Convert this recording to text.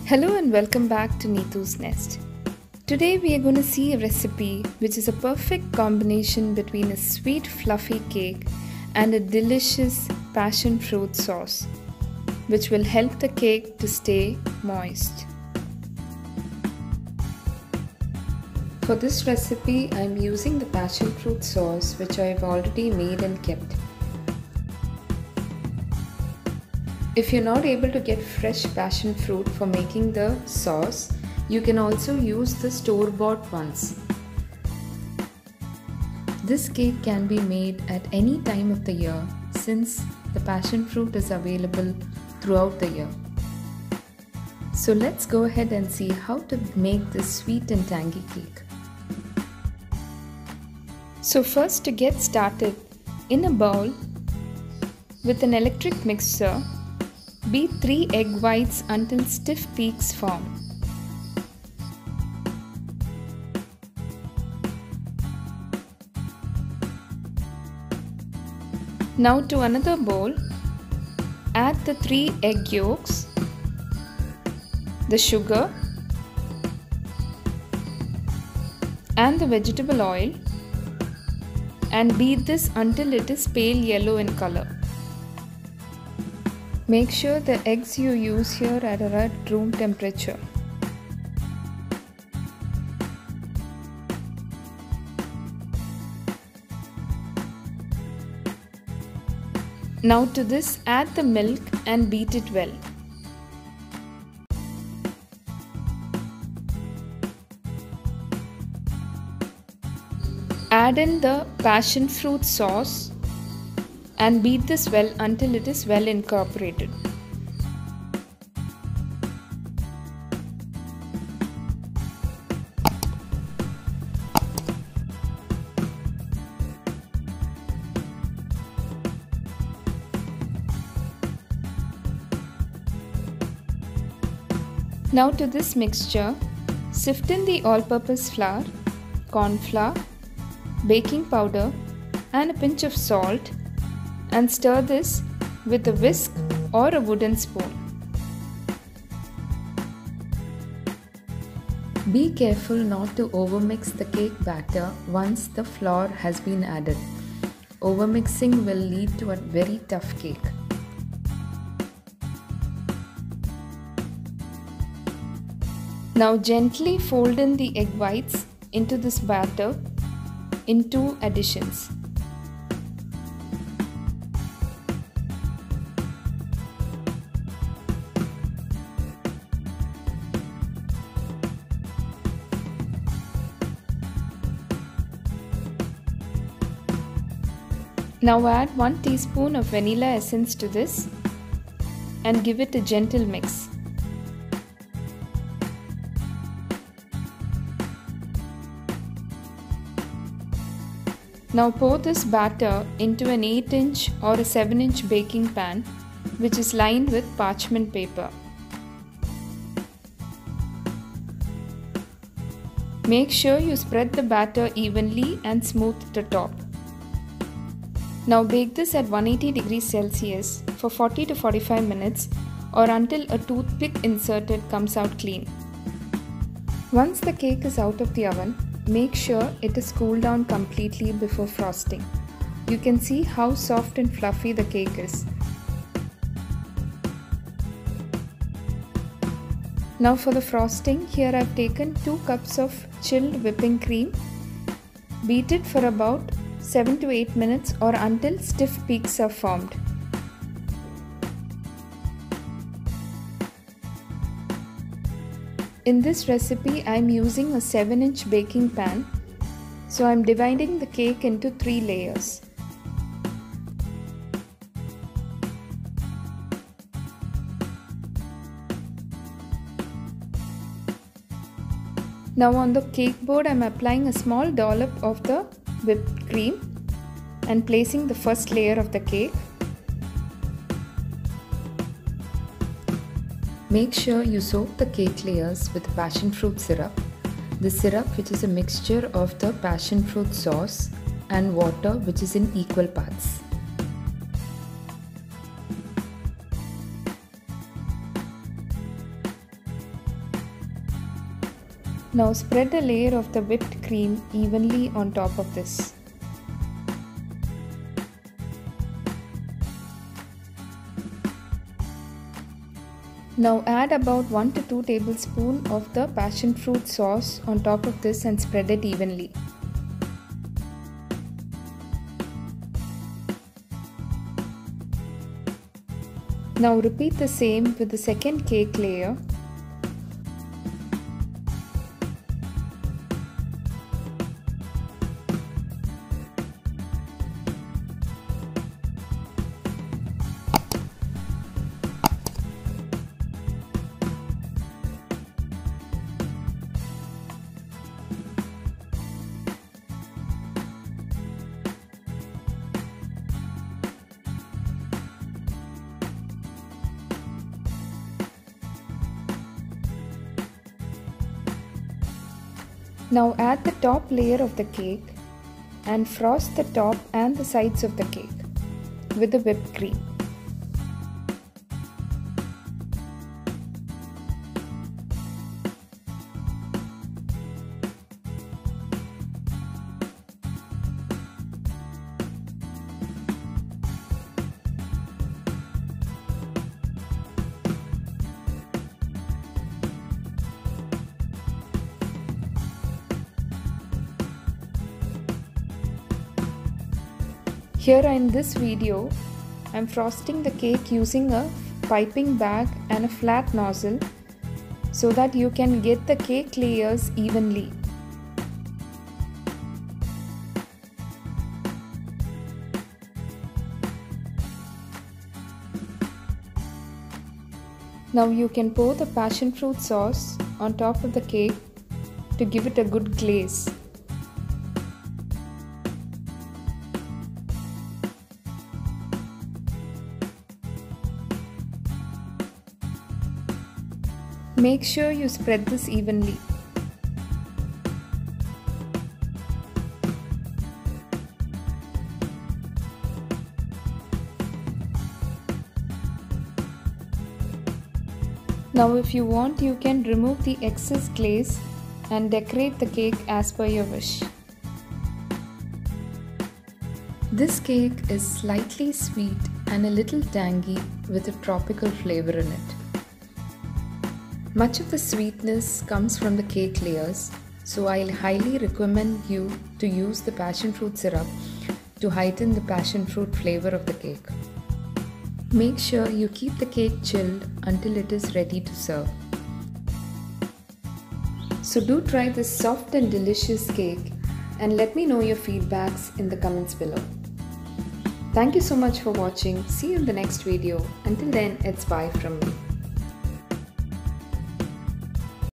Hello and welcome back to Neethu's Nest. Today we are going to see a recipe which is a perfect combination between a sweet fluffy cake and a delicious passion fruit sauce, which will help the cake to stay moist. For this recipe I am using the passion fruit sauce which I have already made and kept. If you're not able to get fresh passion fruit for making the sauce, you can also use the store-bought ones. This cake can be made at any time of the year since the passion fruit is available throughout the year. So let's go ahead and see how to make this sweet and tangy cake. So first, to get started, in a bowl with an electric mixer, beat 3 egg whites until stiff peaks form. Now to another bowl, add the 3 egg yolks, the sugar and the vegetable oil, and beat this until it is pale yellow in color. Make sure the eggs you use here are at room temperature. Now to this add the milk and beat it well. Add in the passion fruit sauce and beat this well until it is well incorporated. Now to this mixture, sift in the all-purpose flour, corn flour, baking powder and a pinch of salt, and stir this with a whisk or a wooden spoon. Be careful not to overmix the cake batter once the flour has been added. Overmixing will lead to a very tough cake. Now gently fold in the egg whites into this batter in 2 additions. Now add 1 teaspoon of vanilla essence to this and give it a gentle mix. Now pour this batter into an 8-inch or a 7-inch baking pan which is lined with parchment paper. Make sure you spread the batter evenly and smooth the top. Now bake this at 180 degrees Celsius for 40 to 45 minutes or until a toothpick inserted comes out clean. Once the cake is out of the oven, make sure it is cooled down completely before frosting. You can see how soft and fluffy the cake is. Now for the frosting, here I have taken 2 cups of chilled whipping cream. Beat it for about 7 to 8 minutes or until stiff peaks are formed. In this recipe I am using a 7-inch baking pan, so I am dividing the cake into 3 layers. Now on the cake board I am applying a small dollop of the whipped cream and placing the first layer of the cake. Make sure you soak the cake layers with passion fruit syrup. The syrup, which is a mixture of the passion fruit sauce and water, which is in equal parts. Now spread a layer of the whipped cream evenly on top of this. Now add about 1 to 2 tablespoons of the passion fruit sauce on top of this and spread it evenly. Now repeat the same with the second cake layer. Now add the top layer of the cake and frost the top and the sides of the cake with the whipped cream. Here in this video, I am frosting the cake using a piping bag and a flat nozzle so that you can get the cake layers evenly. Now you can pour the passion fruit sauce on top of the cake to give it a good glaze. Make sure you spread this evenly. Now if you want, you can remove the excess glaze and decorate the cake as per your wish. This cake is slightly sweet and a little tangy with a tropical flavor in it. Much of the sweetness comes from the cake layers, so I'll highly recommend you to use the passion fruit syrup to heighten the passion fruit flavor of the cake. Make sure you keep the cake chilled until it is ready to serve. So do try this soft and delicious cake and let me know your feedbacks in the comments below. Thank you so much for watching. See you in the next video. Until then, it's bye from me.